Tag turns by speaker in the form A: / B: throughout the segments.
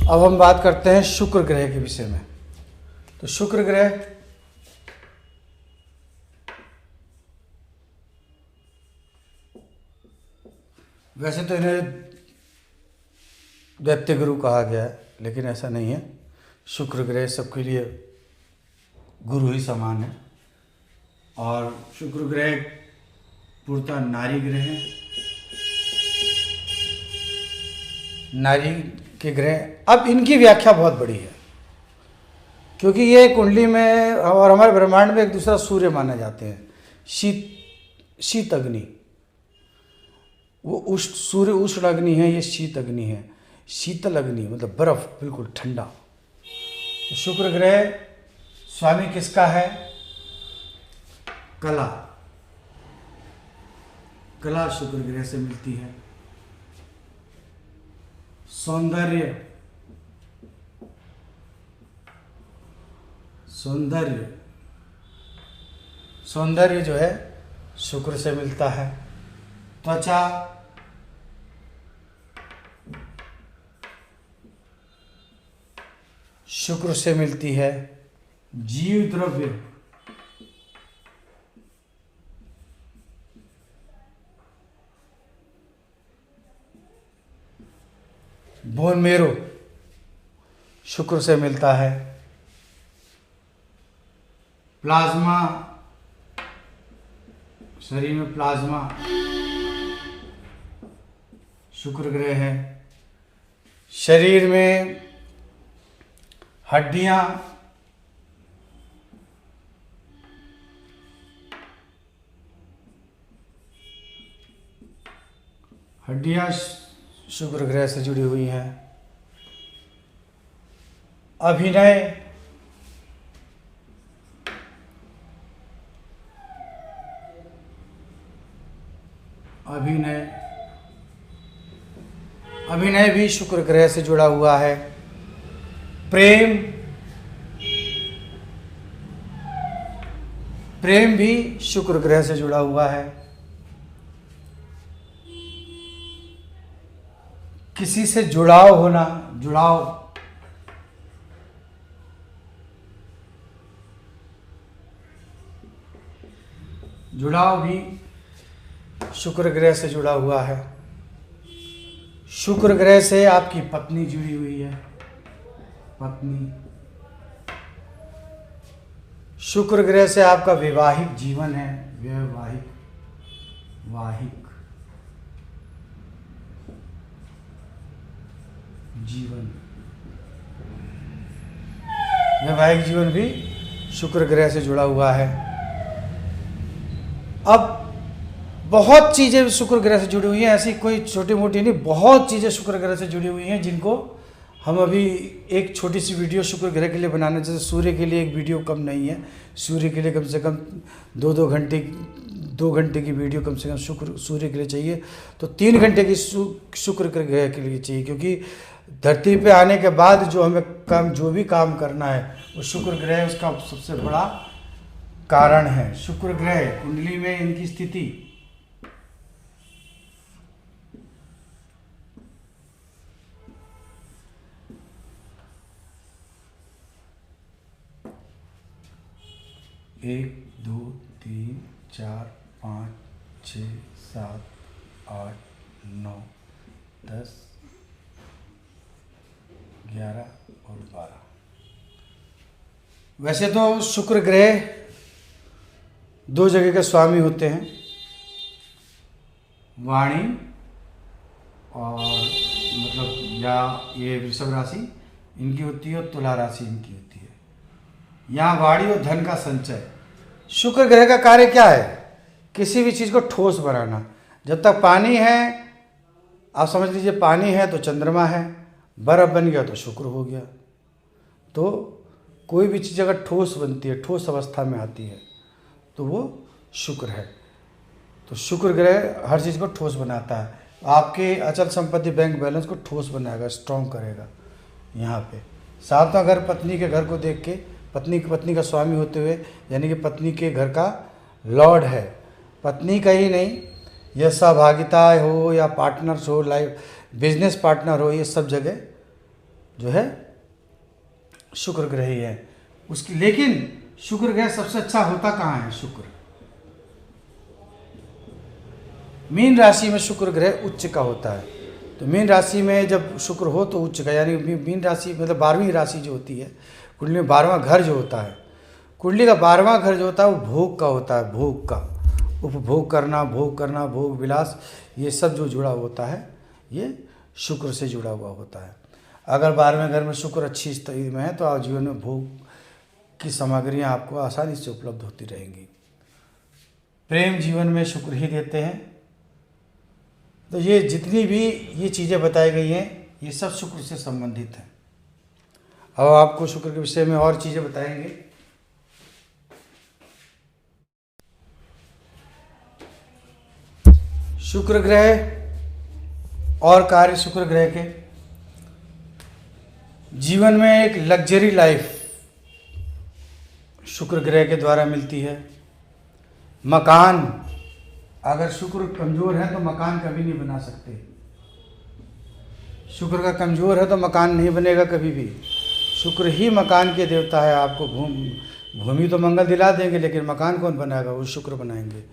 A: अब हम बात करते हैं शुक्र ग्रह के विषय में। तो शुक्र ग्रह वैसे तो इन्हें दैत्य गुरु कहा गया है, लेकिन ऐसा नहीं है। शुक्र ग्रह सबके लिए गुरु ही समान है। और शुक्र ग्रह पूर्णतः नारी ग्रह है, नारी के ग्रह। अब इनकी व्याख्या बहुत बड़ी है, क्योंकि ये कुंडली में और हमारे ब्रह्मांड में एक दूसरा सूर्य माने जाते हैं। शीत अग्नि, वो सूर्य उष्ण अग्नि है, ये शीत अग्नि है। शीतल अग्नि मतलब बर्फ, बिल्कुल ठंडा। तो शुक्र ग्रह स्वामी किसका है? कला। कला शुक्र ग्रह से मिलती है। सौंदर्य, सौंदर्य, सौंदर्य जो है शुक्र से मिलता है। त्वचा, शुक्र से मिलती है। जीव द्रव्य, बोन मेरो शुक्र से मिलता है। प्लाज्मा, शरीर में प्लाज्मा शुक्र ग्रह है। शरीर में हड्डियां, हड्डियां शुक्र ग्रह से जुड़ी हुई हैं। अभिनय, अभिनय, अभिनय भी शुक्र ग्रह से जुड़ा हुआ है। प्रेम, प्रेम भी शुक्र ग्रह से जुड़ा हुआ है। किसी से जुड़ाव होना, जुड़ाव, जुड़ाव भी शुक्र ग्रह से जुड़ा हुआ है। शुक्र ग्रह से आपकी पत्नी जुड़ी हुई है, पत्नी। शुक्र ग्रह से आपका वैवाहिक जीवन है, वैवाहिक, वाहिक जीवन, वैवाहिक जीवन भी शुक्र ग्रह से जुड़ा हुआ है। अब बहुत चीज़ें शुक्र ग्रह से जुड़ी हुई हैं, ऐसी कोई छोटी मोटी नहीं, बहुत चीज़ें शुक्र ग्रह से जुड़ी हुई हैं, जिनको हम अभी एक छोटी सी वीडियो शुक्र ग्रह के लिए बनाने, जैसे सूर्य के लिए एक वीडियो कम नहीं है। सूर्य के लिए कम से कम 2 घंटे की वीडियो कम से कम सूर्य के लिए चाहिए। तो 3 घंटे की शुक्र ग्रह के लिए चाहिए, क्योंकि धरती पे आने के बाद जो भी काम करना है वो शुक्र ग्रह उसका सबसे बड़ा कारण है। शुक्र ग्रह कुंडली में इनकी स्थिति, एक, 2, 3, 4, 5, 6, 7, 8, 9, 10, 11 और 12। वैसे तो शुक्र ग्रह 2 जगह के स्वामी होते हैं, वाणी और मतलब या ये वृषभ राशि इनकी होती है और तुला राशि इनकी होती है। यहाँ वाणी और धन का संचय। शुक्र ग्रह का कार्य क्या है? किसी भी चीज़ को ठोस बनाना। जब तक पानी है, आप समझ लीजिए पानी है तो चंद्रमा है, बर्फ बन गया तो शुक्र हो गया। तो कोई भी चीज़ अगर ठोस बनती है, ठोस अवस्था में आती है, तो वो शुक्र है। तो शुक्र ग्रह हर चीज़ को ठोस बनाता है। आपके अचल संपत्ति बैंक बैलेंस को ठोस बनाएगा, स्ट्रॉन्ग करेगा। यहाँ पे साथ में अगर पत्नी के घर को देख के, पत्नी का स्वामी होते हुए, यानी कि पत्नी के घर का लॉर्ड है, पत्नी का ही नहीं, यह सहभागिता हो या पार्टनर्स हो, लाइफ बिजनेस पार्टनर हो, ये सब जगह जो है शुक्र ग्रह ही है उसकी। लेकिन शुक्र ग्रह सबसे अच्छा होता कहाँ है? शुक्र मीन राशि में शुक्र ग्रह उच्च का होता है। तो मीन राशि में जब शुक्र हो तो उच्च का, यानी मीन राशि मतलब 12वीं राशि जो होती है कुंडली में, 12वां घर जो होता है, कुंडली का 12वां घर जो होता है वो भोग का होता है। भोग का, उपभोग करना, भोग करना, भोग विलास, ये सब जो जुड़ा होता है ये शुक्र से जुड़ा हुआ होता है। अगर 12वें घर में शुक्र अच्छी स्थिति में है तो आप जीवन में भोग की सामग्रियाँ आपको आसानी से उपलब्ध होती रहेंगी। प्रेम जीवन में शुक्र ही देते हैं। तो ये जितनी भी ये चीज़ें बताई गई हैं ये सब शुक्र से संबंधित हैं। अब आपको शुक्र के विषय में और चीज़ें बताएंगे। शुक्र ग्रह और कार्य शुक्र ग्रह के जीवन में एक लग्जरी लाइफ शुक्र ग्रह के द्वारा मिलती है। मकान, अगर शुक्र कमज़ोर है तो मकान कभी नहीं बना सकते। शुक्र का कमज़ोर है तो मकान नहीं बनेगा कभी भी। शुक्र ही मकान के देवता है। आपको भूमि तो मंगल दिला देंगे लेकिन मकान कौन बनाएगा? वो शुक्र बनाएंगे।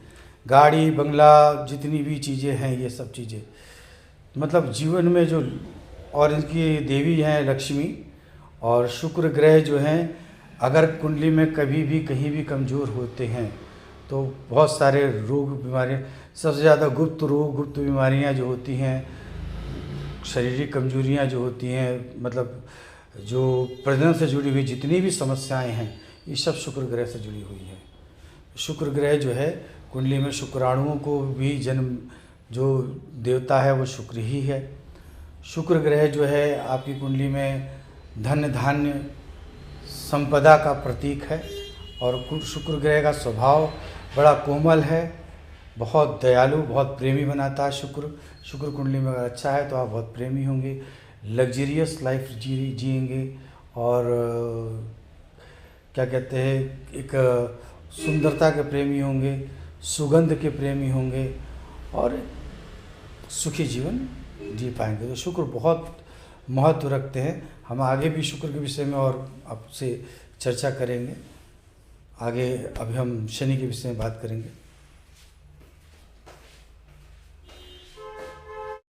A: गाड़ी, बंगला, जितनी भी चीज़ें हैं ये सब चीज़ें मतलब जीवन में जो, और इनकी देवी हैं लक्ष्मी। और शुक्र ग्रह जो हैं अगर कुंडली में कभी भी कहीं भी कमज़ोर होते हैं तो बहुत सारे रोग, बीमारियाँ, सबसे ज़्यादा गुप्त रोग, गुप्त बीमारियाँ जो होती हैं, शारीरिक कमजोरियाँ जो होती हैं, मतलब जो प्रजनन से जुड़ी हुई जितनी भी समस्याएं हैं ये सब शुक्र ग्रह से जुड़ी हुई हैं। शुक्र ग्रह जो है कुंडली में शुक्राणुओं को भी जन्म जो देवता है वो शुक्र ही है। शुक्र ग्रह जो है आपकी कुंडली में धन धान्य संपदा का प्रतीक है। और शुक्र ग्रह का स्वभाव बड़ा कोमल है, बहुत दयालु, बहुत प्रेमी बनाता है। शुक्र कुंडली में अगर अच्छा है तो आप बहुत प्रेमी होंगे, लग्जरियस लाइफ जिएंगे और क्या कहते हैं, एक सुंदरता के प्रेमी होंगे, सुगंध के प्रेमी होंगे और सुखी जीवन जी पाएंगे। तो शुक्र बहुत महत्व रखते हैं। हम आगे भी शुक्र के विषय में और आपसे चर्चा करेंगे आगे। अभी हम शनि के विषय में बात करेंगे।